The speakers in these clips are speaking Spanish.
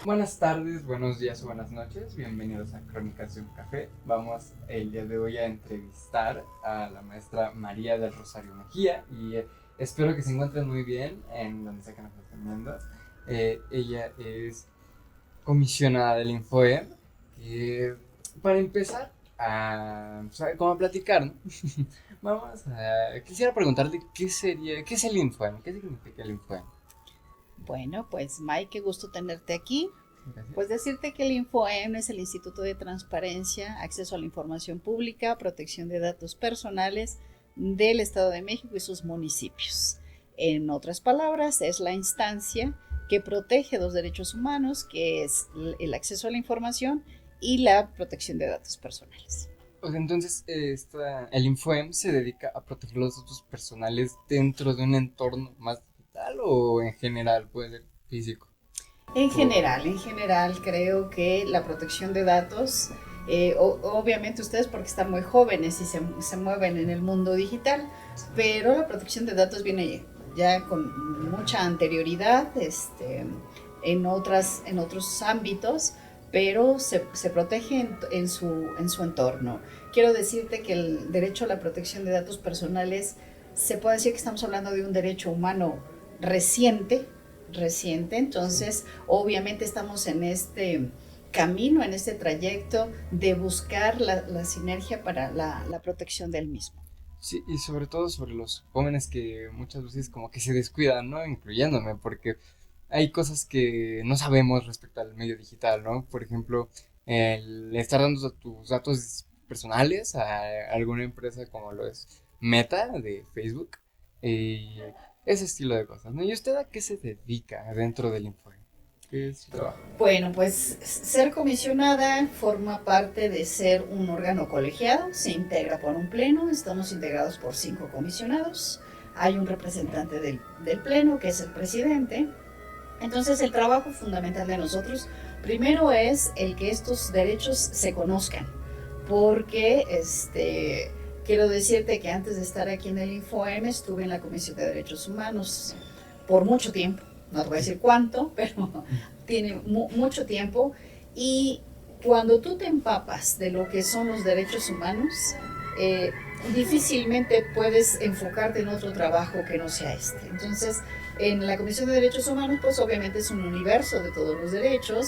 Buenas tardes, buenos días o buenas noches. Bienvenidos a Crónicas de un Café. Vamos el día de hoy a entrevistar a la maestra María del Rosario Mejía y espero que se encuentren muy bien en donde sea que nos estén viendo. Ella es comisionada del Infoem. que para empezar como a platicar, ¿no? Quisiera preguntarle qué es el Infoem, qué significa el Infoem. Bueno, pues Mike, qué gusto tenerte aquí. Gracias. Pues decirte que el InfoEM es el Instituto de Transparencia, Acceso a la Información Pública, Protección de Datos Personales del Estado de México y sus municipios. En otras palabras, es la instancia que protege los derechos humanos, que es el acceso a la información y la protección de datos personales. O sea, entonces, el Infoem se dedica a proteger los datos personales dentro de un entorno más digital o en general, puede ser físico. O, En general creo que la protección de datos, obviamente ustedes porque están muy jóvenes y se mueven en el mundo digital, pero la protección de datos viene ya con mucha anterioridad en otros ámbitos, pero se protege en su entorno. Quiero decirte que el derecho a la protección de datos personales, se puede decir que estamos hablando de un derecho humano reciente, sí. entonces obviamente estamos en este camino, en este trayecto de buscar la sinergia para la protección del mismo. Sí, y sobre todo sobre los jóvenes que muchas veces como que se descuidan, ¿no? Incluyéndome, porque hay cosas que no sabemos respecto al medio digital, ¿no? Por ejemplo, el estar dando tus datos personales a alguna empresa como lo es Meta de Facebook y ese estilo de cosas, ¿no? ¿Y usted a qué se dedica dentro del Info? ¿Qué es su trabajo? Bueno, pues ser comisionada forma parte de ser un órgano colegiado, se integra por un pleno, estamos integrados por 5 comisionados, hay un representante del pleno que es el presidente. Entonces el trabajo fundamental de nosotros primero es el que estos derechos se conozcan, porque quiero decirte que antes de estar aquí en el InfoM estuve en la Comisión de Derechos Humanos por mucho tiempo, no te voy a decir cuánto, pero tiene mucho tiempo, y cuando tú te empapas de lo que son los derechos humanos, eh, difícilmente puedes enfocarte en otro trabajo que no sea este. Entonces, en la Comisión de Derechos Humanos, pues obviamente es un universo de todos los derechos,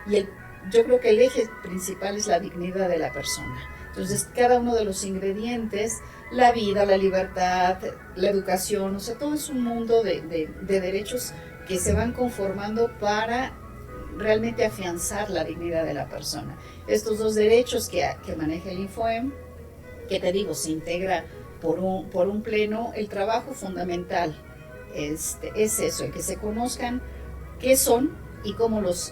y yo creo que el eje principal es la dignidad de la persona. Entonces, cada uno de los ingredientes, la vida, la libertad, la educación, o sea, todo es un mundo de derechos que se van conformando para realmente afianzar la dignidad de la persona. Estos dos derechos que maneja el InfoEM, que te digo, se integra por un pleno, el trabajo fundamental es eso, el que se conozcan qué son y cómo los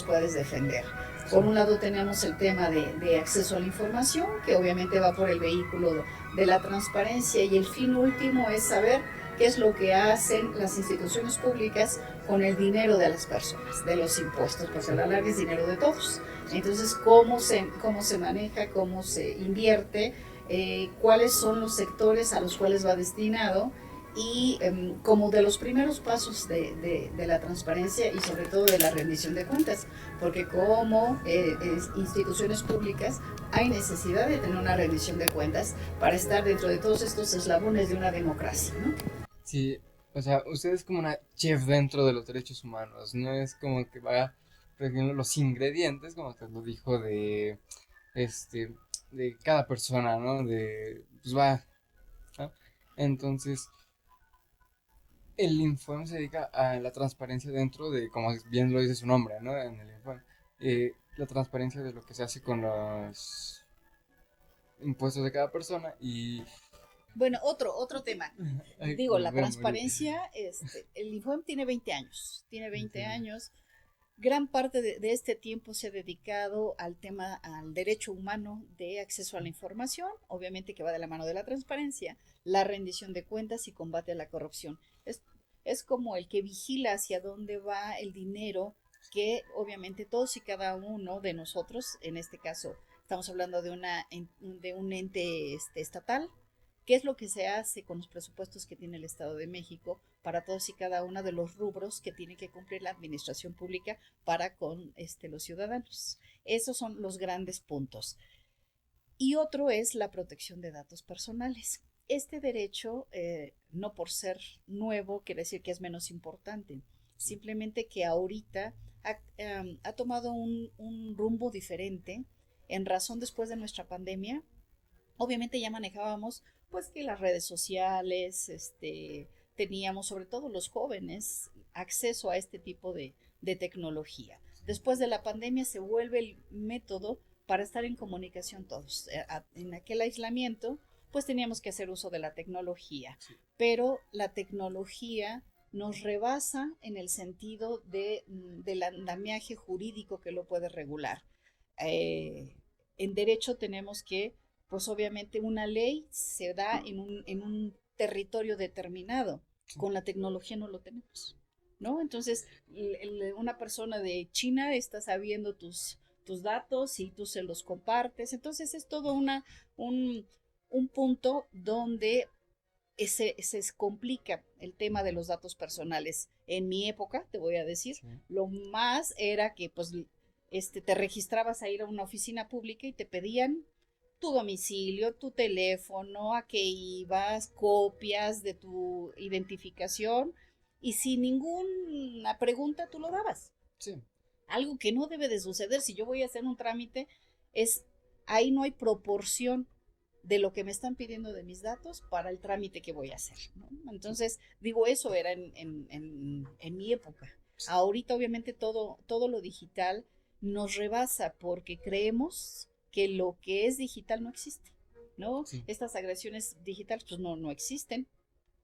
puedes defender. Por Sí. un lado tenemos el tema de acceso a la información, que obviamente va por el vehículo de la transparencia, y el fin último es saber qué es lo que hacen las instituciones públicas con el dinero de las personas, de los impuestos, porque a la larga es dinero de todos. Entonces, cómo se maneja, cómo se invierte, cuáles son los sectores a los cuales va destinado, y como de los primeros pasos de la transparencia y sobre todo de la rendición de cuentas, porque como instituciones públicas hay necesidad de tener una rendición de cuentas para estar dentro de todos estos eslabones de una democracia, ¿no? Sí, o sea, usted es como una chef dentro de los derechos humanos, no es como que va reuniendo los ingredientes, como usted lo dijo, este, de cada persona, ¿no? Pues va, ¿no? Entonces, el Infom se dedica a la transparencia dentro de, como bien lo dice su nombre, ¿no? En el Infom, la transparencia de lo que se hace con los impuestos de cada persona y, Bueno, otro tema. ay, Digo, me la voy a morir. transparencia, el INFOEM tiene 20 años, tiene 20 Entiendo. años. Gran parte de este tiempo se ha dedicado al tema, al derecho humano de acceso a la información, obviamente que va de la mano de la transparencia, la rendición de cuentas y combate a la corrupción. Es, es como el que vigila hacia dónde va el dinero que obviamente todos y cada uno de nosotros, en este caso estamos hablando de un ente estatal, ¿Qué es lo que se hace con los presupuestos que tiene el Estado de México para todos y cada uno de los rubros que tiene que cumplir la administración pública para con los ciudadanos? Esos son los grandes puntos. Y otro es la protección de datos personales. Este derecho, no por ser nuevo, quiere decir que es menos importante. Simplemente que ahorita ha tomado un rumbo diferente en razón después de nuestra pandemia. Obviamente ya manejábamos pues que las redes sociales, teníamos sobre todo los jóvenes acceso a este tipo de tecnología. Después de la pandemia se vuelve el método para estar en comunicación todos. En aquel aislamiento pues teníamos que hacer uso de la tecnología, Sí. pero la tecnología nos rebasa en el sentido del andamiaje jurídico que lo puede regular. En derecho tenemos que, pues obviamente una ley se da en un territorio determinado. Sí. Con la tecnología no lo tenemos, ¿no? Entonces, una persona de China está sabiendo tus datos y tú se los compartes. Entonces, es todo un punto donde se complica el tema de los datos personales. En mi época, te voy a decir, Sí. lo más era que pues te registrabas a ir a una oficina pública y te pedían tu domicilio, tu teléfono, a qué ibas, copias de tu identificación y sin ninguna pregunta tú lo dabas. Sí. Algo que no debe de suceder si yo voy a hacer un trámite es, ahí no hay proporción de lo que me están pidiendo de mis datos para el trámite que voy a hacer, ¿no? Entonces, digo, eso era en mi época. Ahorita, obviamente, todo lo digital nos rebasa porque creemos que lo que es digital no existe, ¿no? Sí. Estas agresiones digitales, pues no existen.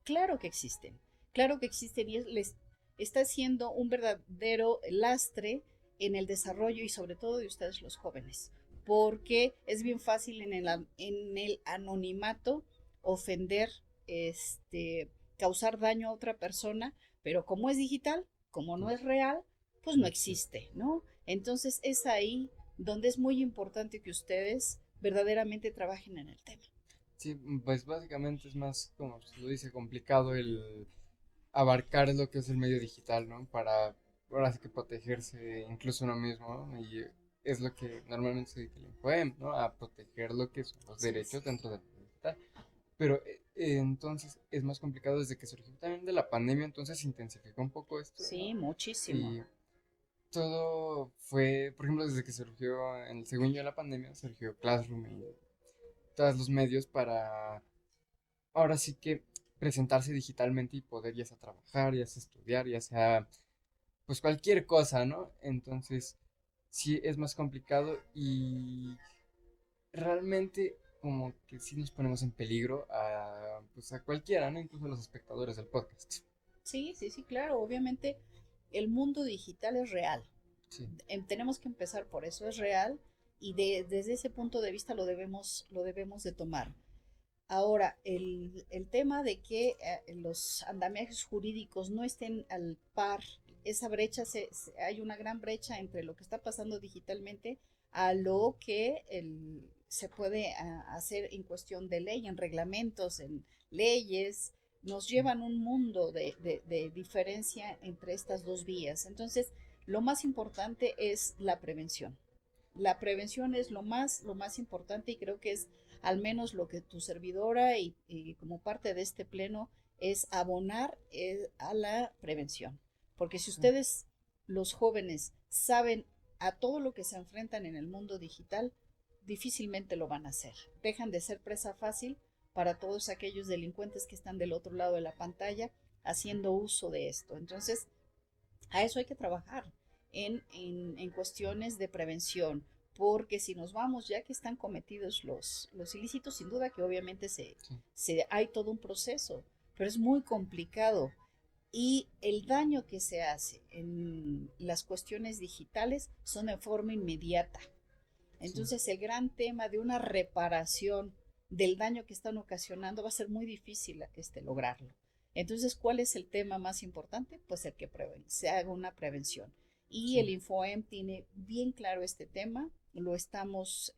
Claro que existen, claro que existen y les está siendo un verdadero lastre en el desarrollo y sobre todo de ustedes los jóvenes, porque es bien fácil en el anonimato ofender, causar daño a otra persona, pero como es digital, como no es real, pues no existe, ¿no? Entonces es ahí donde es muy importante que ustedes verdaderamente trabajen en el tema. Sí, pues básicamente es más, como se lo dice, complicado el abarcar lo que es el medio digital, ¿no? Para ahora sí que protegerse incluso uno mismo, ¿no? Y es lo que normalmente se dedica el INFOEM, ¿no? A proteger lo que son los Sí, derechos sí. dentro del medio digital. Pero entonces es más complicado desde que surgió también de la pandemia, entonces se intensificó un poco esto, Sí, ¿no? muchísimo. Y todo fue, por ejemplo, desde que surgió, en el segundo de la pandemia, surgió Classroom y todos los medios para ahora sí que presentarse digitalmente y poder ya sea trabajar, ya sea estudiar, ya sea pues cualquier cosa, ¿no? Entonces sí es más complicado y realmente como que sí nos ponemos en peligro a pues a cualquiera, ¿no? Incluso a los espectadores del podcast. Sí, sí, sí, claro. Obviamente el mundo digital es real. Sí, Tenemos que empezar por eso, es real y desde ese punto de vista lo debemos de tomar. Ahora, el tema de que los andamiajes jurídicos no estén al par, esa brecha, hay una gran brecha entre lo que está pasando digitalmente a lo que se puede hacer en cuestión de ley, en reglamentos, en leyes, nos sí, llevan un mundo de diferencia entre estas dos vías. Entonces, lo más importante es la prevención. La prevención es lo más importante y creo que es al menos lo que tu servidora y como parte de este pleno es abonar a la prevención. Porque si sí, ustedes, los jóvenes, saben a todo lo que se enfrentan en el mundo digital, difícilmente lo van a hacer. Dejan de ser presa fácil para todos aquellos delincuentes que están del otro lado de la pantalla haciendo uso de esto. Entonces, a eso hay que trabajar en cuestiones de prevención, porque si nos vamos, ya que están cometidos los ilícitos, sin duda que obviamente sí, hay todo un proceso, pero es muy complicado. Y el daño que se hace en las cuestiones digitales son de forma inmediata. sí, Entonces el gran tema de una reparación del daño que están ocasionando va a ser muy difícil lograrlo. Entonces, ¿cuál es el tema más importante? Pues el que se haga una prevención. Y sí, el InfoEM tiene bien claro este tema, lo estamos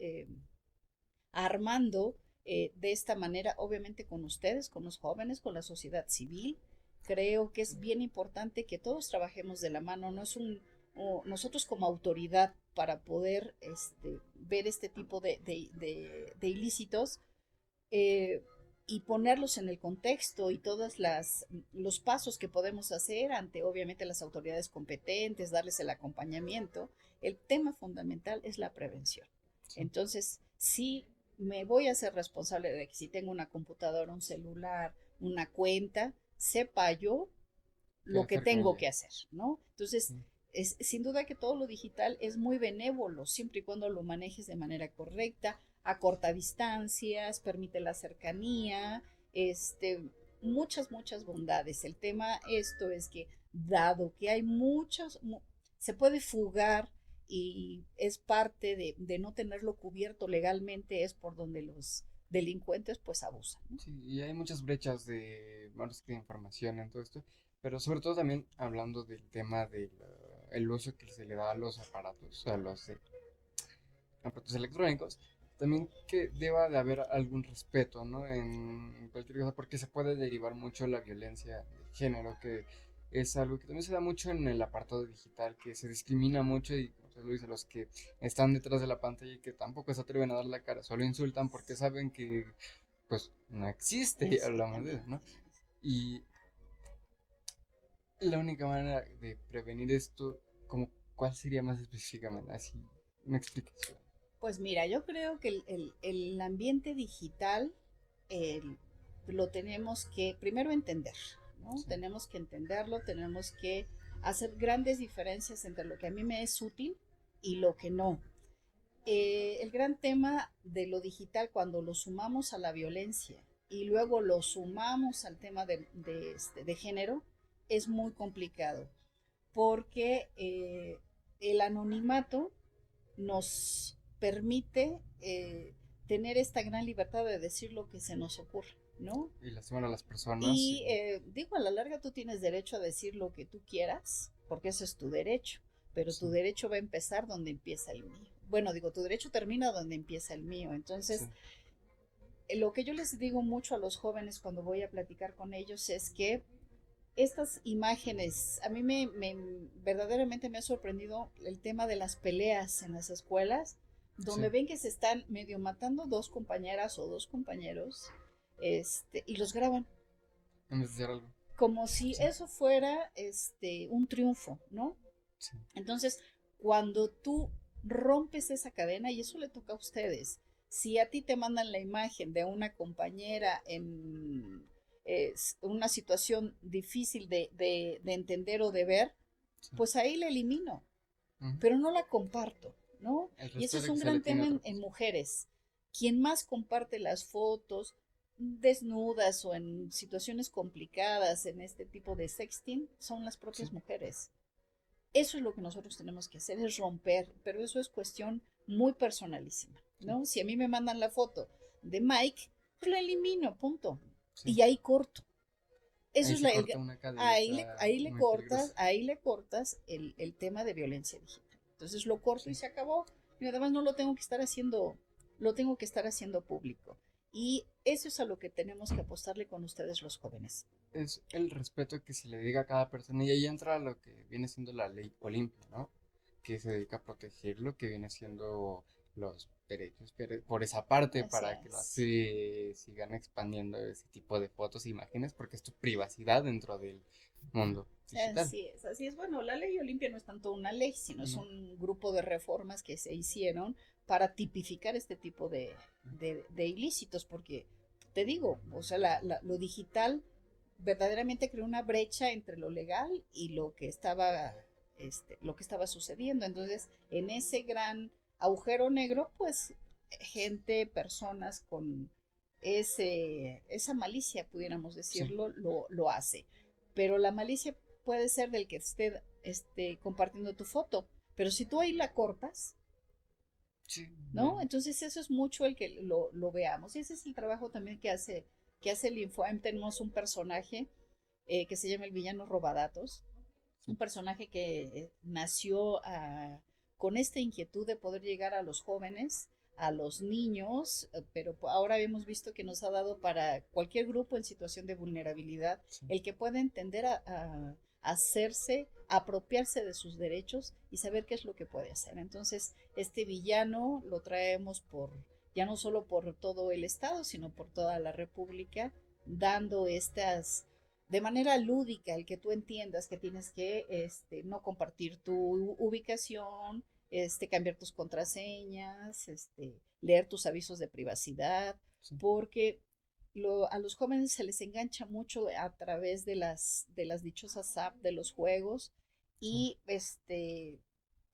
armando de esta manera, obviamente con ustedes, con los jóvenes, con la sociedad civil. Creo que es bien importante que todos trabajemos de la mano, no es nosotros como autoridad para poder ver este tipo de ilícitos, eh, y ponerlos en el contexto y todos los pasos que podemos hacer ante obviamente las autoridades competentes, darles el acompañamiento. El tema fundamental es la prevención. Sí. Entonces, sí me voy a ser responsable de que si tengo una computadora, un celular, una cuenta, sepa yo ¿Qué lo que hacer con tengo ella? que hacer, ¿no? Entonces, Sí. es sin duda que todo lo digital es muy benévolo, siempre y cuando lo manejes de manera correcta, acorta distancias, permite la cercanía, muchas bondades. El tema esto es que dado que hay se puede fugar y es parte de no tenerlo cubierto legalmente, es por donde los delincuentes pues abusan, ¿no? Sí, y hay muchas brechas de, bueno, es que de información en todo esto, pero sobre todo también hablando del tema del el uso que se le da a los aparatos, a los aparatos electrónicos, también que deba de haber algún respeto, ¿no? En cualquier cosa, porque se puede derivar mucho la violencia de género, que es algo que también se da mucho en el apartado digital, que se discrimina mucho y, como se lo dice, los que están detrás de la pantalla y que tampoco se atreven a dar la cara, solo insultan porque saben que pues no existe, hablamos de eso, ¿no? Exactamente. Y la única manera de prevenir esto, como, ¿cuál sería más específicamente? Así, una explicación. Pues mira, yo creo que el ambiente digital el- lo tenemos que primero entender, ¿no? Sí, Tenemos que entenderlo, tenemos que hacer grandes diferencias entre lo que a mí me es útil y lo que no. El gran tema de lo digital, cuando lo sumamos a la violencia y luego lo sumamos al tema de género, es muy complicado porque el anonimato nos permite tener esta gran libertad de decir lo que se nos ocurre, ¿no? y lastimar a las personas. Y digo, a la larga tú tienes derecho a decir lo que tú quieras, porque ese es tu derecho, pero Sí, tu derecho va a empezar donde empieza el mío. Bueno, digo, tu derecho termina donde empieza el mío. sí, Entonces, lo que yo les digo mucho a los jóvenes cuando voy a platicar con ellos es que estas imágenes, a mí verdaderamente me ha sorprendido el tema de las peleas en las escuelas, sí, donde ven que se están medio matando dos compañeras o dos compañeros, y los graban, en vez de hacer algo. como si Sí, eso fuera un triunfo, ¿no? sí, Entonces, cuando tú rompes esa cadena, y eso le toca a ustedes, si a ti te mandan la imagen de una compañera en una situación difícil de entender o de ver, sí. pues ahí la elimino, Ujú. pero no la comparto, ¿no? El Y ese es respeto un que se le gran tiene a tema otra en persona. mujeres. Quien más comparte las fotos desnudas o en situaciones complicadas en este tipo de sexting son las propias Sí, mujeres. Eso es lo que nosotros tenemos que hacer, es romper, pero eso es cuestión muy personalísima, sí, ¿no? Si a mí me mandan la foto de Mike, pues la elimino, punto. sí. Y ahí corto. Eso Ahí es se corta una cadenita muy peligrosa. ahí le cortas el tema de violencia digital. Entonces lo corto y Sí. se acabó. Y además no lo tengo que estar haciendo, lo tengo que estar haciendo público. Y eso es a lo que tenemos que apostarle con ustedes los jóvenes. Es el respeto que se le diga a cada persona y ahí entra lo que viene siendo la ley Olimpia, ¿no? Que se dedica a proteger lo que viene siendo los derechos por esa parte Así para que no es. se sigan expandiendo ese tipo de fotos e imágenes porque es tu privacidad dentro del mundo digital. Así es, así es. Bueno, la ley Olimpia no es tanto una ley, sino es No, un grupo de reformas que se hicieron para tipificar este tipo de ilícitos, porque te digo, o sea, lo digital verdaderamente creó una brecha entre lo legal y lo que estaba sucediendo. Entonces, en ese gran agujero negro, pues, gente, personas con esa malicia, pudiéramos sí, decirlo, lo hace. Pero la malicia puede ser del que esté compartiendo tu foto. Pero si tú ahí la cortas, sí, ¿no? Entonces eso es mucho el que lo veamos. Y ese es el trabajo también que hace el Infoem. Tenemos un personaje que se llama el villano Robadatos. sí, Un personaje que nació con esta inquietud de poder llegar a los jóvenes a los niños, pero ahora hemos visto que nos ha dado para cualquier grupo en situación de vulnerabilidad Sí. el que pueda entender a hacerse, apropiarse de sus derechos y saber qué es lo que puede hacer. Entonces, este villano lo traemos por, ya no solo por todo el estado, sino por toda la república, dando estas, de manera lúdica, el que tú entiendas que tienes que no compartir tu ubicación, cambiar tus contraseñas, leer tus avisos de privacidad, Sí. porque a los jóvenes se les engancha mucho a través de las dichosas apps de los juegos Sí. y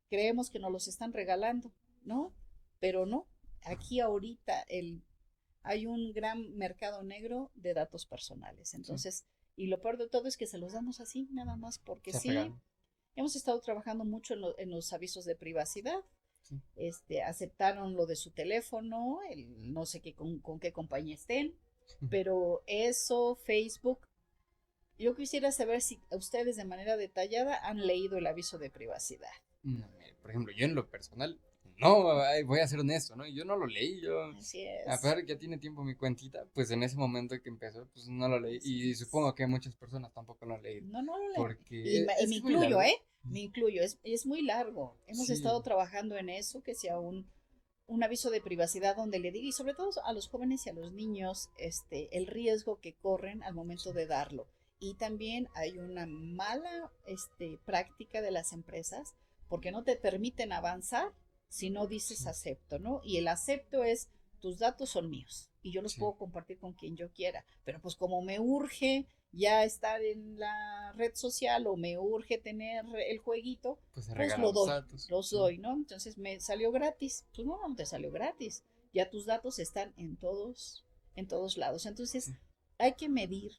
creemos que nos los están regalando, ¿no? Pero no, aquí ahorita hay un gran mercado negro de datos personales. Sí. Entonces, y lo peor de todo es que se los damos así, nada más, porque Se sí, regalan. hemos estado trabajando mucho en los avisos de privacidad. Sí. Aceptaron lo de su teléfono, no sé qué, con qué compañía estén, pero eso, Facebook, yo quisiera saber si ustedes de manera detallada han leído el aviso de privacidad. No, mire, por ejemplo, yo en lo personal, no, voy a ser honesto, ¿no? Yo no lo leí, Así a es, pesar de que ya tiene tiempo mi cuentita, pues en ese momento que empezó, pues no lo leí. así Y es. supongo que muchas personas tampoco lo han leído. No, no lo leen. Porque Y me es muy incluyo, largo. ¿eh? Me incluyo, es muy largo. Hemos Sí, estado trabajando en eso, que sea un aviso de privacidad donde le diga, y sobre todo a los jóvenes y a los niños, el riesgo que corren al momento sí, de darlo. Y también hay una mala práctica de las empresas porque no te permiten avanzar si no dices sí, acepto, ¿no? Y el acepto es, tus datos son míos y yo los sí. puedo compartir con quien yo quiera, pero pues como me urge ya estar en la red social o me urge tener el jueguito, Pues se pues regalan los datos. los Sí, doy, ¿no? Entonces me salió gratis. Pues no, no te salió gratis. Ya tus datos están en todos lados. Entonces sí, hay que medir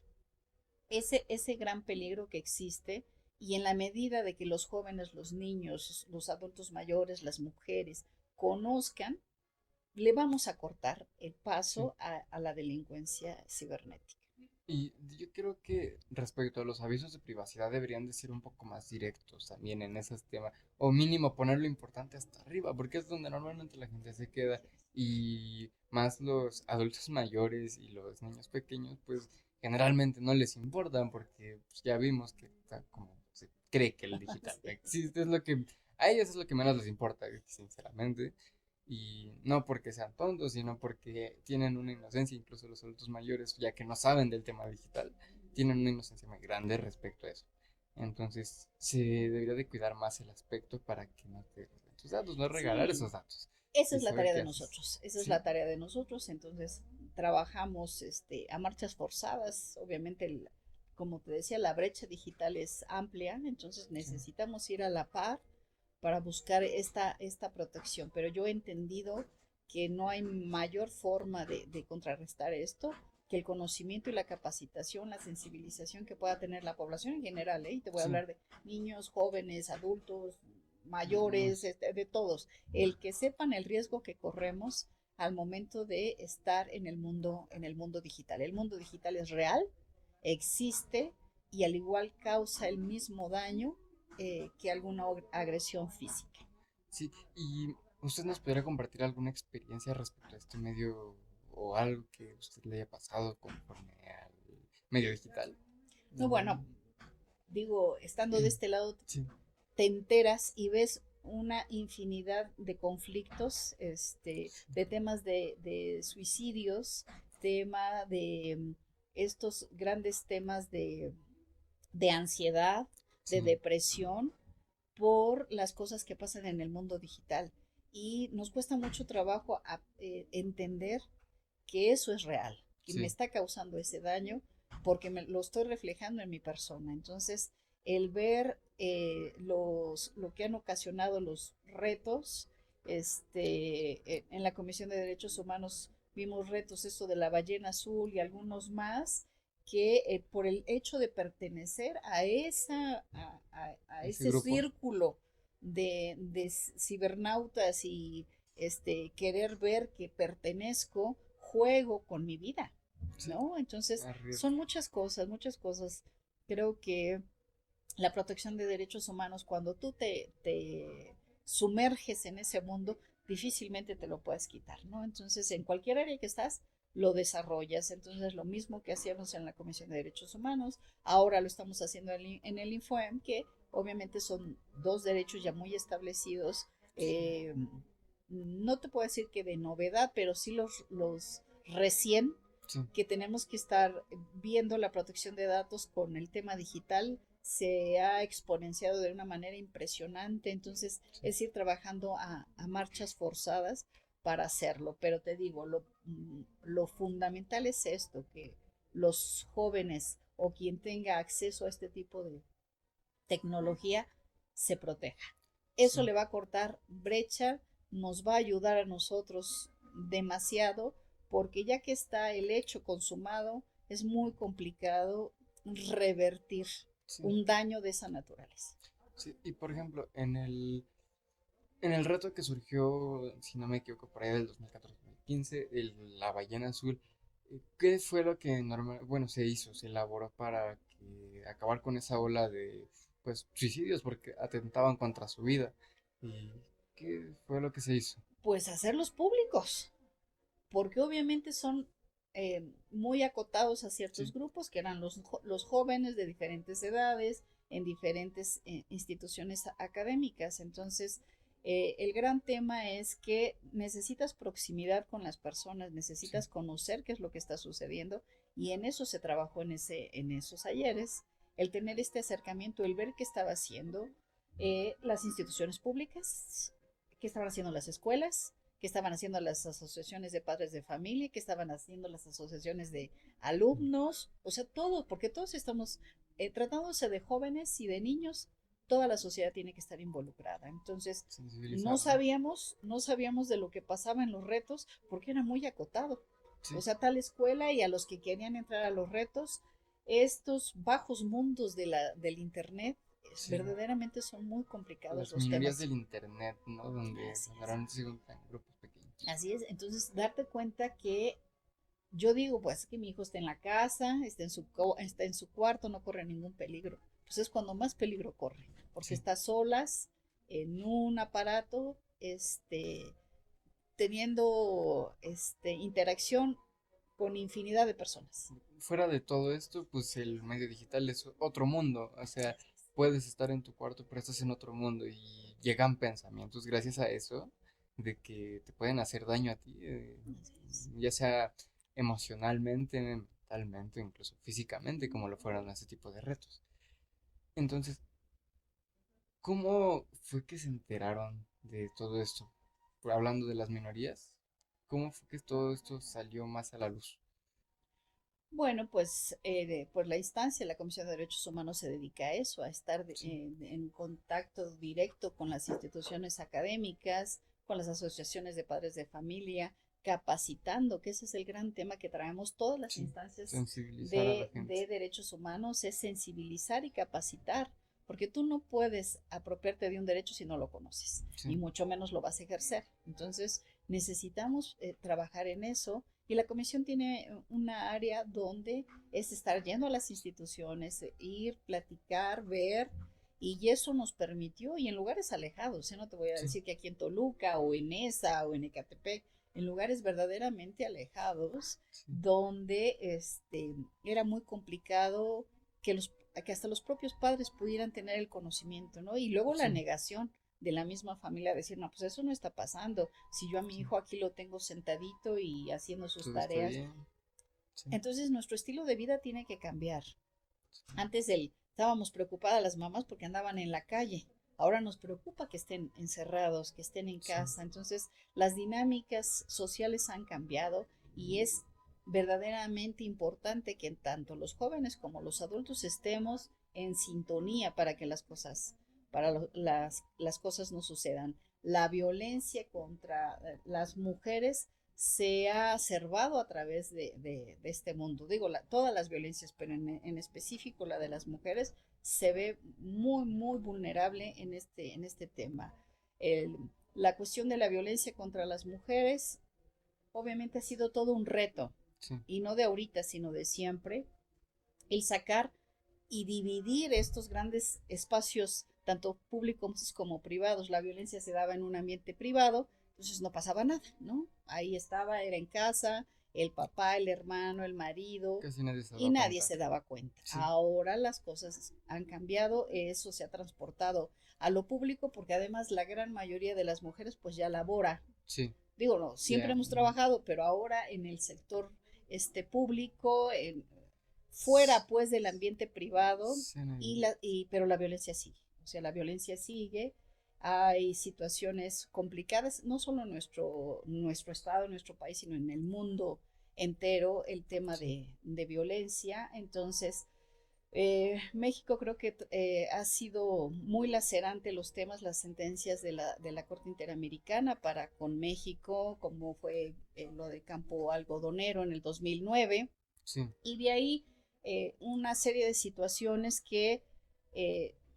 ese gran peligro que existe y en la medida de que los jóvenes, los niños, los adultos mayores, las mujeres conozcan, le vamos a cortar el sí. paso a la delincuencia cibernética. Y yo creo que respecto a los avisos de privacidad deberían de ser un poco más directos también en esos temas, o mínimo poner lo importante hasta arriba, porque es donde normalmente la gente se queda y más los adultos mayores y los niños pequeños, pues generalmente no les importan porque pues, ya vimos que está como se cree que el digital no Sí. existe, es lo que a ellos es lo que menos les importa, sinceramente. Y no porque sean tontos, sino porque tienen una inocencia, incluso los adultos mayores, ya que no saben del tema digital, tienen una inocencia muy grande respecto a eso. Entonces, se debería de cuidar más el aspecto para que no te roben tus datos, no regalar Sí, esos datos esa y es la saber tarea qué de haces. nosotros, esa es ¿Sí? la tarea de nosotros, entonces trabajamos a marchas forzadas, obviamente como te decía, la brecha digital es amplia, entonces Sí, necesitamos ir a la par para buscar esta protección, pero yo he entendido que no hay mayor forma de contrarrestar esto que el conocimiento y la capacitación, la sensibilización que pueda tener la población en general, ¿eh? Y te voy a sí, hablar de niños, jóvenes, adultos, mayores, niños. de todos, el que sepan el riesgo que corremos al momento de estar en el mundo digital. El mundo digital es real, existe y al igual causa el mismo daño que alguna agresión física. Sí, y usted nos podría compartir alguna experiencia respecto a este medio o algo que a usted le haya pasado conforme al medio digital. No, bueno, Mm, digo, estando de este lado, sí, te enteras y ves una infinidad de conflictos, de temas de suicidios, tema de estos grandes temas de ansiedad, de sí, depresión, por las cosas que pasan en el mundo digital. Y nos cuesta mucho trabajo entender que eso es real, que me sí, está causando ese daño porque me lo estoy reflejando en mi persona. Entonces, el ver lo que han ocasionado los retos, en la Comisión de Derechos Humanos vimos retos, esto de la ballena azul y algunos más, que por el hecho de pertenecer a ese ese grupo. círculo de cibernautas y querer ver que pertenezco, juego con mi vida, Sí, ¿no? Entonces, arriesgo. son muchas cosas, muchas cosas. Creo que la protección de derechos humanos, cuando tú te sumerges en ese mundo, difícilmente te lo puedes quitar, ¿no? Entonces, en cualquier área que estás, lo desarrollas. Entonces, lo mismo que hacíamos en la Comisión de Derechos Humanos, ahora lo estamos haciendo en el INFOEM, que obviamente son dos derechos ya muy establecidos. No te puedo decir que de novedad, pero sí los recién Sí, que tenemos que estar viendo la protección de datos con el tema digital se ha exponenciado de una manera impresionante, entonces sí, es ir trabajando a marchas forzadas para hacerlo, pero te digo, lo fundamental es esto, que los jóvenes o quien tenga acceso a este tipo de tecnología se proteja. Eso sí. le va a cortar brecha, nos va a ayudar a nosotros demasiado, porque ya que está el hecho consumado, es muy complicado revertir Sí, un daño de esa naturaleza. sí. Y por ejemplo, en el reto que surgió, si no me equivoco, por ahí del 2014-2015, la ballena azul, ¿qué fue lo que bueno, se hizo, se elaboró para acabar con esa ola de, pues, suicidios porque atentaban contra su vida? ¿Y qué fue lo que se hizo? Pues hacerlos públicos, porque obviamente son muy acotados a ciertos Sí, grupos, que eran los jóvenes de diferentes edades, en diferentes instituciones académicas. Entonces, el gran tema es que necesitas proximidad con las personas, sí, necesitas conocer qué es lo que está sucediendo, y en eso se trabajó en esos ayeres, el tener este acercamiento, el ver qué estaba haciendo las instituciones públicas, qué estaban haciendo las escuelas, qué estaban haciendo las asociaciones de padres de familia, qué estaban haciendo las asociaciones de alumnos, o sea, todo, porque todos estamos, tratándose de jóvenes y de niños, toda la sociedad tiene que estar involucrada. Entonces, sensibilizar, ¿no? no sabíamos de lo que pasaba en los retos porque era muy acotado. O Sí, sea, tal escuela y a los que querían entrar a los retos, estos bajos mundos del Internet, sí. verdaderamente son muy complicados Las los minorías temas. del internet, ¿no? Donde Así es. generalmente se juntan grupos pequeños. Así es, entonces darte cuenta que yo digo, pues que mi hijo está en la casa, está en su cuarto, no corre ningún peligro. Pues es cuando más peligro corre, porque Sí. está solas en un aparato, teniendo interacción con infinidad de personas. Fuera de todo esto, pues el medio digital es otro mundo. O sea, puedes estar en tu cuarto, pero estás en otro mundo y llegan pensamientos gracias a eso de que te pueden hacer daño a ti, Así es. ya sea emocionalmente, mentalmente, incluso físicamente, como lo fueron ese tipo de retos. Entonces, ¿cómo fue que se enteraron de todo esto? Hablando de las minorías, ¿cómo fue que todo esto salió más a la luz? Bueno, pues, pues la instancia, la Comisión de Derechos Humanos se dedica a eso, a estar Sí, en contacto directo con las instituciones académicas, con las asociaciones de padres de familia, capacitando, que ese es el gran tema que traemos todas las sí, instancias sensibilizar a la gente. de derechos humanos, es sensibilizar y capacitar, porque tú no puedes apropiarte de un derecho si no lo conoces, y Sí, mucho menos lo vas a ejercer. Entonces, necesitamos trabajar en eso, y la comisión tiene una área donde es estar yendo a las instituciones, ir, platicar, ver, y eso nos permitió, y en lugares alejados, no te voy a sí, decir que aquí en Toluca o en Esa o en Ecatepec, en lugares verdaderamente alejados, sí, donde era muy complicado que hasta los propios padres pudieran tener el conocimiento, ¿no? Y luego la sí, negación de la misma familia, decir, no, pues eso no está pasando, si yo a mi sí, hijo aquí lo tengo sentadito y haciendo sus todo está tareas. bien. Sí, Entonces nuestro estilo de vida tiene que cambiar. Antes estábamos preocupadas las mamás porque andaban en la calle. Ahora nos preocupa que estén encerrados, que estén en sí, casa. Entonces las dinámicas sociales han cambiado y es verdaderamente importante que tanto los jóvenes como los adultos estemos en sintonía para que las cosas no sucedan. La violencia contra las mujeres se ha acervado a través de este mundo. Digo, todas las violencias, pero en específico la de las mujeres se ve muy, muy vulnerable en este tema. El, la cuestión de la violencia contra las mujeres obviamente ha sido todo un reto, sí, y no de ahorita, sino de siempre, el sacar y dividir estos grandes espacios, tanto públicos como privados. La violencia se daba en un ambiente privado, Entonces no pasaba nada, ¿no? Ahí estaba, era en casa, el papá, el hermano, el marido, Casi nadie se y daba nadie cuenta. se daba cuenta. Sí, Ahora las cosas han cambiado, eso se ha transportado a lo público porque además la gran mayoría de las mujeres pues ya labora. sí, Digo, no, siempre ya. hemos trabajado, pero ahora en el sector público, fuera pues del ambiente privado, Sí, no, pero la violencia sigue. O sea, la violencia sigue. Hay situaciones complicadas, no solo en nuestro estado, en nuestro país, sino en el mundo entero, el tema sí, de violencia. Entonces, México creo que ha sido muy lacerante los temas, las sentencias de la Corte Interamericana para con México, como fue lo de Campo Algodonero en el 2009, sí, y de ahí una serie de situaciones que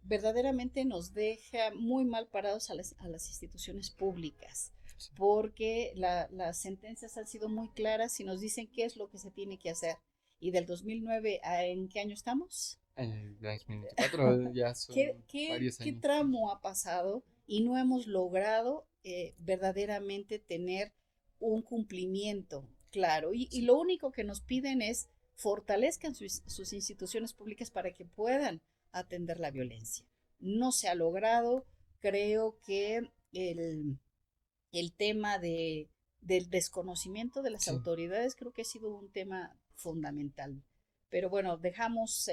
verdaderamente nos deja muy mal parados a las instituciones públicas, sí. porque las sentencias han sido muy claras y nos dicen qué es lo que se tiene que hacer. Y del 2009 a ¿en qué año estamos? El 2024 ya ¿Qué, son qué, varios qué años. tramo ha pasado y no hemos logrado verdaderamente tener un cumplimiento claro? Y Sí, lo único que nos piden es fortalezcan sus instituciones públicas para que puedan atender la violencia. No se ha logrado. Creo que el tema del desconocimiento de las sí, autoridades creo que ha sido un tema fundamental. Pero bueno, dejamos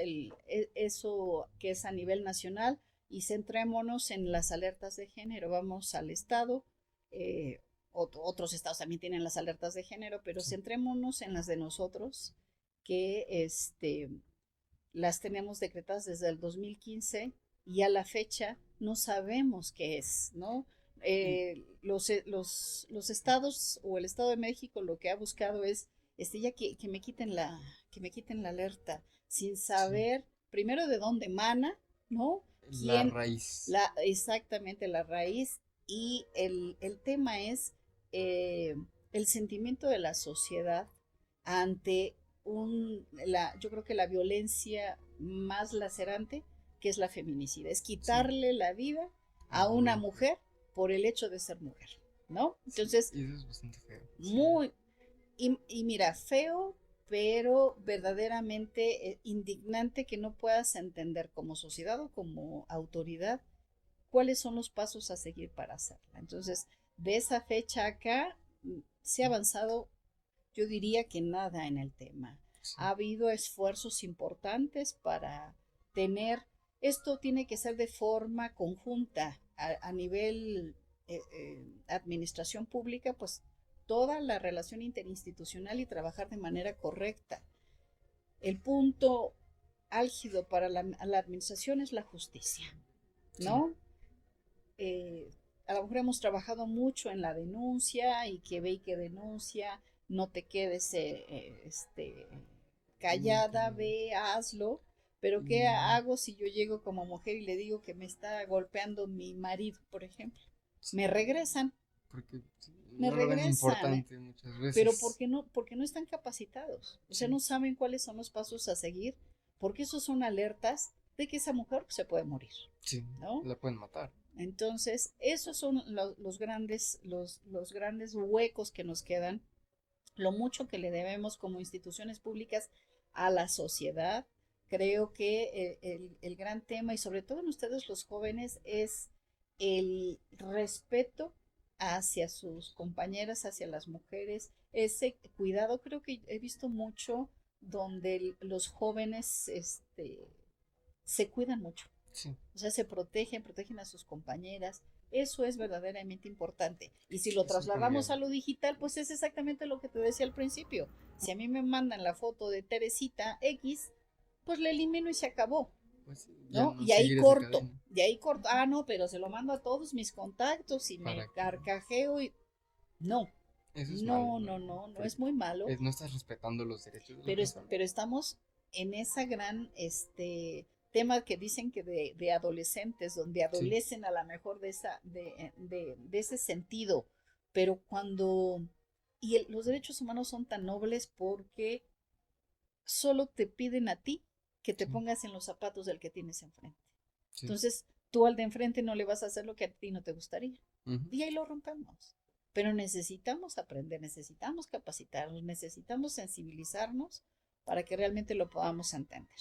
eso que es a nivel nacional y centrémonos en las alertas de género. Vamos al estado, eh, otros estados también tienen las alertas de género, pero sí. centrémonos en las de nosotros, que las tenemos decretadas desde el 2015 y a la fecha no sabemos qué es, ¿no? Y, Los estados o el Estado de México lo que ha buscado es ya que me quiten la alerta sin sí, saber primero de dónde emana, ¿no? la Quién, raíz. exactamente la raíz, y el tema es eh, el sentimiento de la sociedad ante yo creo que la violencia más lacerante, que es la feminicida, es Sí, quitarle la vida a a una una mujer. mujer por el hecho de ser mujer, ¿no? Sí, Entonces, y eso es bastante feo. Sí, muy, y mira, feo, pero verdaderamente indignante que no puedas entender como sociedad o como autoridad cuáles son los pasos a seguir para hacerla. Entonces, de esa fecha acá, se ha avanzado, yo diría que nada en el tema. sí, Ha habido esfuerzos importantes para tener, esto tiene que ser de forma conjunta a nivel administración pública, pues toda la relación interinstitucional y trabajar de manera correcta. El punto álgido para la administración es la justicia, sí, ¿no? A lo mejor hemos trabajado mucho en la denuncia y que ve y que denuncia, no te quedes callada, tranquilo. ve, hazlo, pero ¿qué Y hago si yo llego como mujer y le digo que me está golpeando mi marido, por ejemplo? sí, Me regresan, porque me no lo ven regresan, ¿eh? importante muchas Pero veces. porque no están capacitados, o sea, Sí, no saben cuáles son los pasos a seguir, porque esos son alertas de que esa mujer se puede morir, sí, ¿no? la pueden matar. Entonces, esos son los grandes huecos que nos quedan, lo mucho que le debemos como instituciones públicas a la sociedad. Creo que el gran tema, y sobre todo en ustedes los jóvenes, es el respeto hacia sus compañeras, hacia las mujeres, ese cuidado. Creo que he visto mucho donde los jóvenes se cuidan mucho, Sí, o sea, protegen a sus compañeras. Eso es verdaderamente importante. Y si lo eso ha trasladamos cambiado. a lo digital, pues es exactamente lo que te decía al principio. Si a mí me mandan la foto de Teresita X, pues la elimino y se acabó, Pues ya ¿no? no Y ahí seguir esa corto, cadena. de ahí corto. Ah, no, pero se lo mando a todos mis contactos y me ¿Para qué? carcajeo y... No, Eso es malo, no, ¿no? no, no, no Porque es muy malo, no estás respetando los derechos de la pero, persona. pero estamos en esa gran tema que dicen que de adolescentes, donde Sí, adolecen a lo mejor de ese sentido, pero cuando... los derechos humanos son tan nobles porque solo te piden a ti que te sí, pongas en los zapatos del que tienes enfrente. sí. Entonces, tú al de enfrente no le vas a hacer lo que a ti no te gustaría. Ujú. Y ahí lo rompemos. pero necesitamos aprender, necesitamos capacitarnos, necesitamos sensibilizarnos para que realmente lo podamos entender.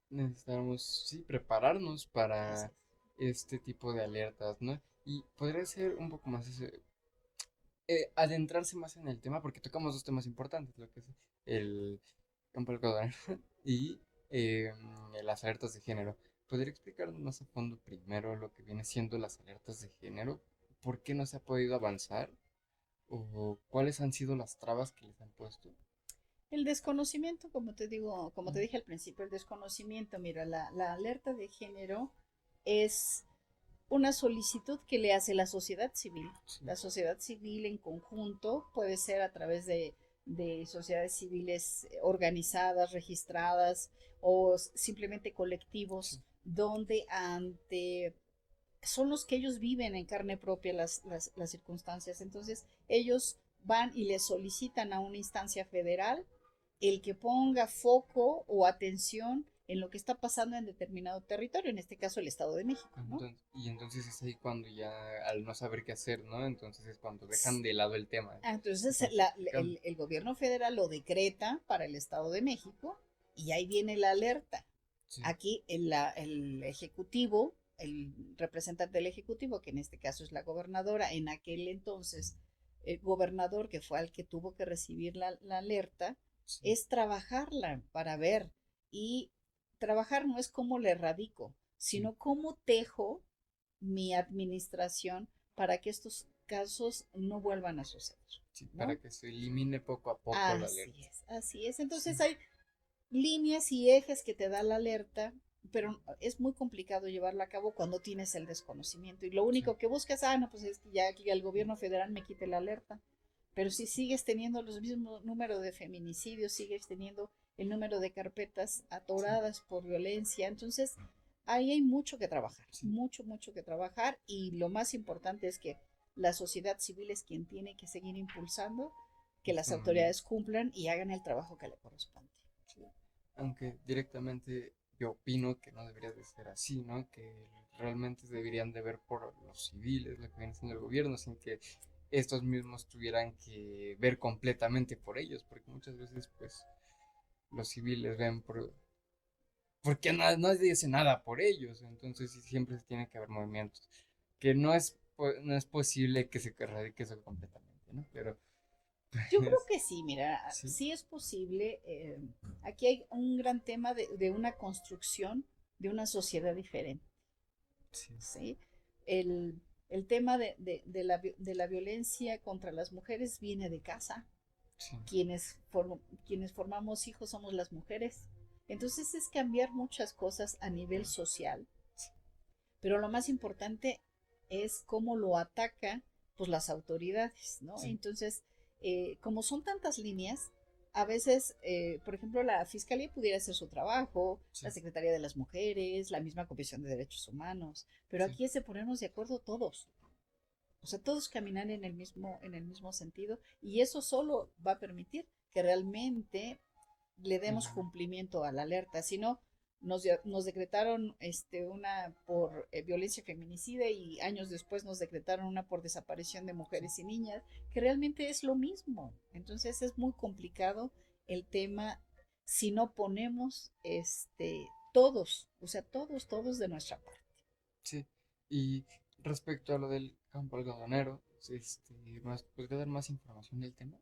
Necesitamos, sí, prepararnos Así para es. este tipo de alertas, ¿no? Y podría ser un poco más adentrarse más en el tema, porque tocamos dos temas importantes, lo que es el campo del algodón y las alertas de género. ¿Podría explicarnos más a fondo primero lo que viene siendo las alertas de género? ¿Por qué no se ha podido avanzar? ¿O cuáles han sido las trabas que les han puesto? El desconocimiento, como te digo, como te Mm, dije al principio, el desconocimiento, mira, la alerta de género es una solicitud que le hace la sociedad civil. sí, La sociedad civil en conjunto puede ser a través de sociedades civiles organizadas, registradas o simplemente colectivos, sí, donde ante son los que ellos viven en carne propia las circunstancias. Entonces, ellos van y le solicitan a una instancia federal el que ponga foco o atención en lo que está pasando en determinado territorio, en este caso el Estado de México, ¿no? y entonces es ahí cuando ya, al no saber qué hacer, ¿no? Entonces es cuando dejan de lado el tema. Entonces Están justificando. el gobierno federal lo decreta para el Estado de México y ahí viene la alerta. Sí, Aquí el Ejecutivo, el representante del Ejecutivo, que en este caso es la gobernadora, en aquel entonces el gobernador que fue al que tuvo que recibir la alerta, sí, es trabajarla para ver. Y trabajar no es cómo le erradico, sí, sino cómo tejo mi administración para que estos casos no vuelvan a suceder, sí, para ¿no? que se elimine poco a poco la alerta. Así es. Sí, Entonces hay líneas y ejes que te da la alerta, pero es muy complicado llevarlo a cabo cuando tienes el desconocimiento. Y lo sí, único que buscas, no, pues es que ya que el gobierno federal me quite la alerta. Pero si sigues teniendo los mismos números de feminicidios, sigues teniendo el número de carpetas sí, atoradas por violencia, entonces ahí hay mucho que trabajar, sí, mucho, mucho que trabajar. Y lo más importante es que la sociedad civil es quien tiene que seguir impulsando que las este movimiento. autoridades cumplan y hagan el trabajo que le corresponde. Sí. Aunque directamente yo opino que no debería de ser así, ¿no? Que realmente deberían de ver por los civiles, lo que viene siendo el gobierno, sin que estos mismos tuvieran que ver completamente por ellos, porque muchas veces, pues, los civiles ven porque nadie hace nada por ellos, entonces sí, siempre tiene que haber movimientos, que no es posible que se erradique eso completamente, ¿no? Pero, Yo creo pues, que sí, mira, sí, sí es posible. Aquí hay un gran tema de una construcción de una sociedad diferente, sí, ¿sí? El tema de la violencia contra las mujeres viene de casa. sí, Quienes formamos hijos somos las mujeres. Entonces es cambiar muchas cosas a nivel social, pero lo más importante es cómo lo ataca pues las autoridades, ¿no? sí, Entonces, como son tantas líneas, a veces, por ejemplo, la Fiscalía pudiera hacer su trabajo, la sí, Secretaría de las Mujeres, la misma Comisión de Derechos Humanos, pero sí, aquí es de ponernos de acuerdo todos, o sea, todos caminan en el mismo sentido y eso solo va a permitir que realmente le demos ayuda, cumplimiento a la alerta. Si no, nos decretaron una por violencia feminicida y años después nos decretaron una por desaparición de sí. mujeres y niñas, que realmente es lo mismo. Entonces es muy complicado el tema si no ponemos todos, o sea, todos de nuestra parte. Sí, y respecto a lo del campo algodonero, ¿podría dar más información del tema?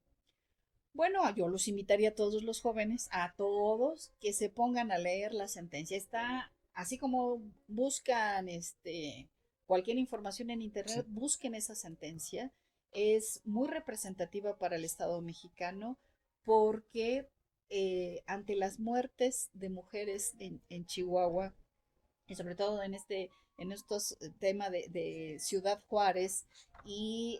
Bueno, yo los invitaría a todos los jóvenes, a todos, que se pongan a leer la sentencia. Está, así como buscan cualquier información en Sí, internet, busquen esa sentencia. Es muy representativa para el Estado mexicano porque ante las muertes de mujeres en Chihuahua, y sobre todo en estos temas de Ciudad Juárez y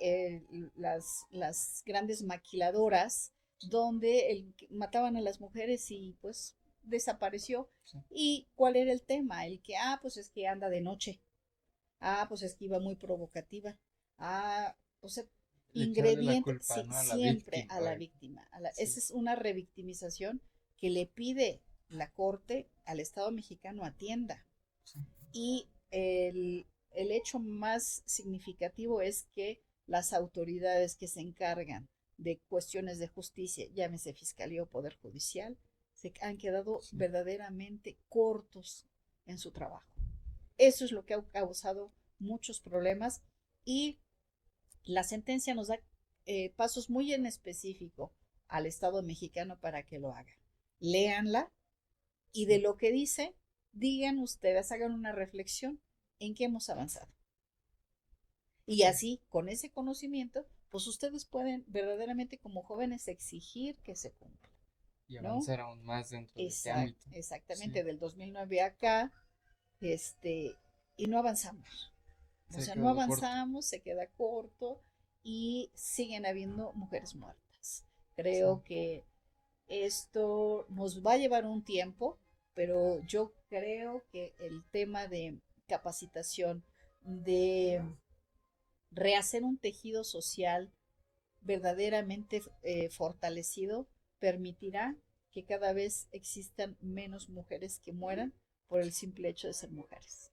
las grandes maquiladoras donde mataban a las mujeres y pues desapareció. sí. ¿Y cuál era el tema? El que, pues es que anda de noche. Pues es que iba muy provocativa. O sea, Le echarle la ingrediente, culpa, sí, ¿no? A la siempre a víctima. la víctima. Sí, Esa es una revictimización que le pide la Corte al Estado mexicano atienda. sí, Y el hecho más significativo es que las autoridades que se encargan de cuestiones de justicia, llámese Fiscalía o Poder Judicial, se han quedado Sí. verdaderamente cortos en su trabajo. Eso es lo que ha causado muchos problemas y la sentencia nos da pasos muy en específico al Estado mexicano para que lo haga. Léanla y de lo que dice, digan ustedes, hagan una reflexión en qué hemos avanzado. Y así, con ese conocimiento, pues ustedes pueden verdaderamente como jóvenes exigir que se cumpla, Y ¿no? avanzar aún más dentro de este ámbito. Exactamente, Sí. del 2009 acá, y no avanzamos. O Se ha sea, no quedado corto. avanzamos, se queda corto y siguen habiendo mujeres muertas. Sí. Creo que esto nos va a llevar un tiempo, pero yo creo que el tema de capacitación, de rehacer un tejido social verdaderamente fortalecido, permitirá que cada vez existan menos mujeres que mueran por el simple hecho de ser mujeres.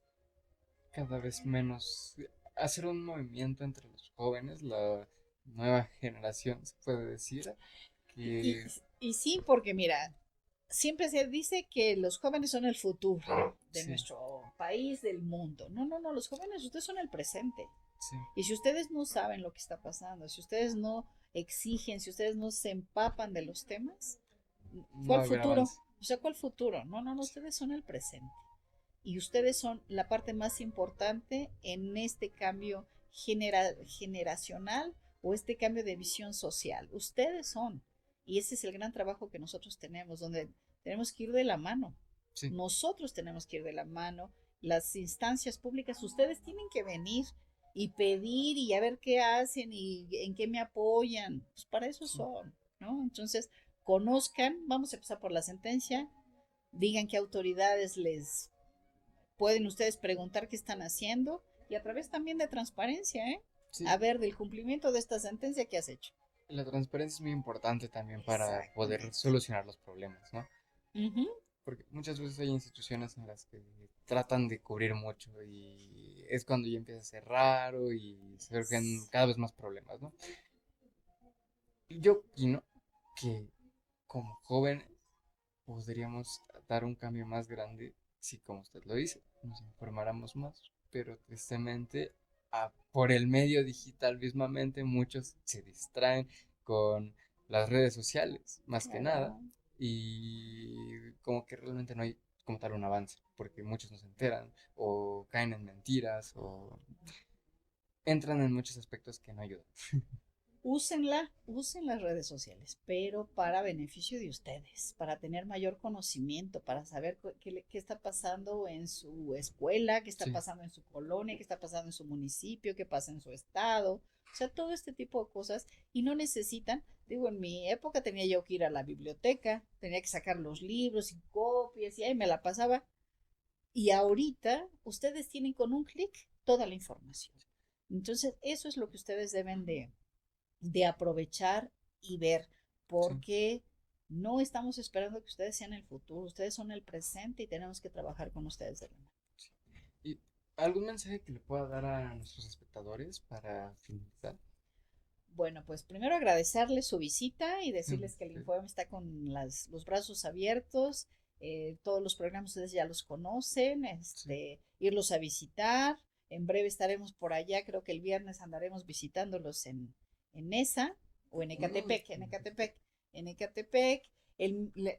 Cada vez menos. Hacer un movimiento entre los jóvenes, la nueva generación, se puede decir, Y, y, que y sí, porque mira, siempre se dice que los jóvenes son el futuro de sí, nuestro país, del mundo. No, no, no, los jóvenes, ustedes son el presente. sí, Y si ustedes no saben lo que está pasando, si ustedes no exigen, si ustedes no se empapan de los temas, no va ¿cuál a haber futuro? avance. O sea, ¿cuál futuro? No, no, no, ustedes son el presente. Y ustedes son la parte más importante en este cambio generacional o este cambio de visión social. Ustedes son. Y ese es el gran trabajo que nosotros tenemos, donde tenemos que ir de la mano. Sí, Nosotros tenemos que ir de la mano. Las instancias públicas, ustedes tienen que venir y pedir y a ver qué hacen y en qué me apoyan. Pues para eso sí. son, ¿no? Entonces, conozcan, vamos a empezar por la sentencia, digan qué autoridades les pueden ustedes preguntar qué están haciendo y a través también de transparencia, ¿eh? A Sí, ver, del cumplimiento de esta sentencia que has hecho. la transparencia es muy importante también para poder Exactamente. solucionar los problemas, ¿no? Ujú. Porque muchas veces hay instituciones en las que tratan de cubrir mucho y es cuando ya empieza a ser raro y surgen cada vez más problemas, ¿no? Yo opino que como jóvenes podríamos dar un cambio más grande si, como usted lo dice, nos informáramos más, pero tristemente por el medio digital mismamente muchos se distraen con las redes sociales, más que nada, Claro. y como que realmente no hay como tal un avance, porque muchos no se enteran o caen en mentiras o entran en muchos aspectos que no ayudan. Úsenla, usen las redes sociales, pero para beneficio de ustedes, para tener mayor conocimiento, para saber qué está pasando en su escuela, qué está Sí, pasando en su colonia, qué está pasando en su municipio, qué pasa en su estado. O sea, todo este tipo de cosas. Y no necesitan, digo, en mi época tenía yo que ir a la biblioteca, tenía que sacar los libros y copias y ahí me la pasaba. Y ahorita ustedes tienen con un clic toda la información. Entonces, eso es lo que ustedes deben de aprovechar y ver, sí. porque no estamos esperando que ustedes sean el futuro, ustedes son el presente y tenemos que trabajar con ustedes de la mano. ¿Y algún mensaje que le pueda dar a nuestros espectadores para finalizar? Bueno, pues primero agradecerles su visita y Sí, decirles que el informe está con los brazos abiertos. Todos los programas ustedes ya los conocen, sí. irlos a visitar. En breve estaremos por allá, creo que el viernes andaremos visitándolos en ESA o en Ecatepec, en Ecatepec.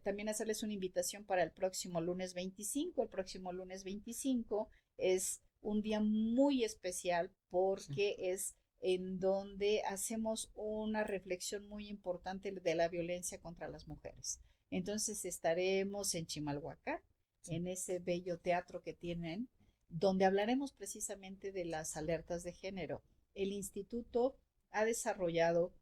También hacerles una invitación para el próximo lunes 25. El próximo lunes 25 es un día muy especial Sí, porque es en donde hacemos una reflexión muy importante de la violencia contra las mujeres. Entonces estaremos en Chimalhuacán, sí, en ese bello teatro que tienen, donde hablaremos precisamente de las alertas de género. El instituto ha desarrollado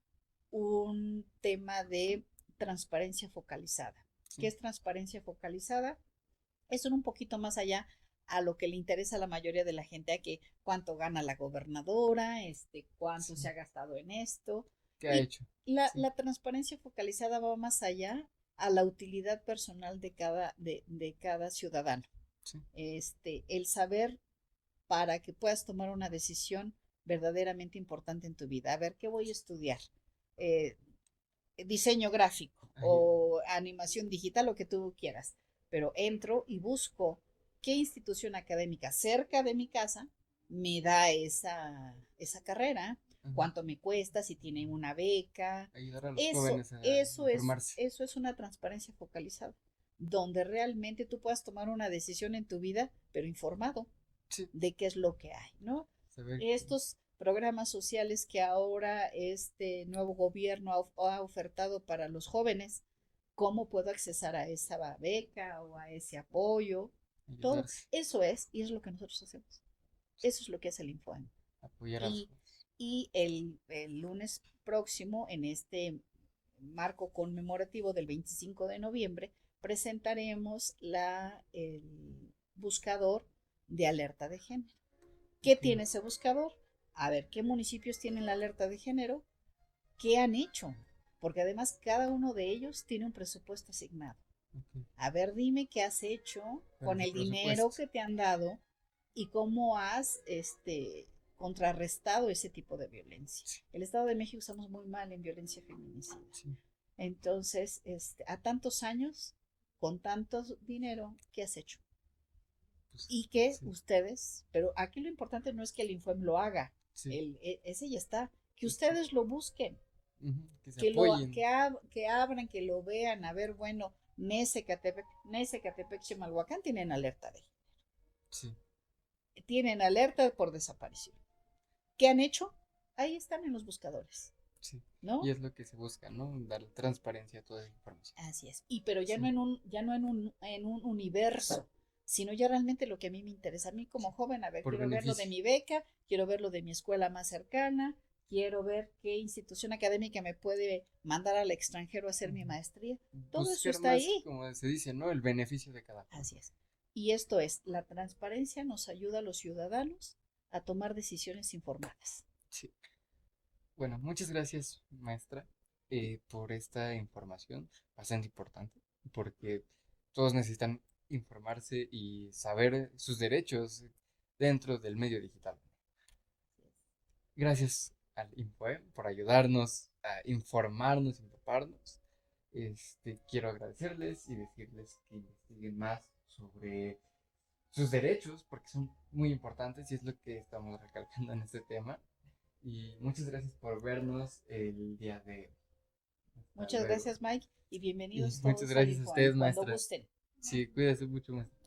un tema de transparencia focalizada. ¿Qué sí, es transparencia focalizada? Eso es un poquito más allá a lo que le interesa a la mayoría de la gente, a que cuánto gana la gobernadora, cuánto se sí. ha gastado en esto. ¿Qué ha Y hecho? Sí, la transparencia focalizada va más allá a la utilidad personal de cada ciudadano. sí, El saber para que puedas tomar una decisión verdaderamente importante en tu vida. A ver, ¿qué voy a estudiar? Eh, Diseño gráfico o animación digital, lo que tú quieras. Pero entro y busco qué institución académica cerca de mi casa me da esa carrera, cuánto me cuesta, si tiene una beca. Ayudar a los jóvenes a informarse. Eso es una transparencia focalizada, donde realmente tú puedas tomar una decisión en tu vida, pero informado Sí. de qué es lo que hay, ¿no? Estos programas sociales que ahora este nuevo gobierno ha ofertado para los jóvenes, ¿cómo puedo accesar a esa beca o a ese apoyo? Todo eso es, y es lo que nosotros hacemos. Eso es lo que hace el Infoem. Apoyar a los jóvenes. Y el lunes próximo, en este marco conmemorativo del 25 de noviembre, presentaremos el buscador de alerta de género. ¿Qué tiene ese buscador? A ver, ¿qué municipios tienen la alerta de género? ¿Qué han hecho? Porque además cada uno de ellos tiene un presupuesto asignado. A ver, dime qué has hecho con el dinero que te han dado y cómo has contrarrestado ese tipo de violencia. Sí. El Estado de México estamos muy mal en violencia feminicida. Sí. Entonces, a tantos años, con tanto dinero, ¿qué has hecho? Pues, y que ustedes, pero aquí lo importante no es que el Infoem lo haga, ese ya está, que ustedes lo busquen, que se apoyen. Que abran, que lo vean, a ver, bueno, Nese, Catepec, Chimalhuacán tienen alerta de género. Sí. Tienen alerta por desaparición. ¿Qué han hecho? Ahí están en los buscadores. Sí. ¿No? Y es lo que se busca, ¿no? Dar transparencia a toda esa información. Así es. Y pero ya no en un universo, sino ya realmente lo que a mí me interesa. A mí como joven, a ver, quiero ver lo de mi beca, quiero ver lo de mi escuela más cercana, quiero ver qué institución académica me puede mandar al extranjero a hacer mi maestría. Todo eso está ahí. Como se dice, ¿no? El beneficio de cada uno. Así es. Y esto es, la transparencia nos ayuda a los ciudadanos a tomar decisiones informadas. Sí. Bueno, muchas gracias, maestra, por esta información bastante importante, porque todos necesitan informarse y saber sus derechos dentro del medio digital. Gracias al Infoem por ayudarnos a informarnos, empaparnos. Quiero agradecerles y decirles que investiguen más sobre sus derechos, porque son muy importantes y es lo que estamos recalcando en este tema. Y muchas gracias por vernos el día de hoy. Muchas gracias, Mike, y bienvenidos todos. Muchas gracias a ustedes, maestra. Sí, cuídense mucho, maestra.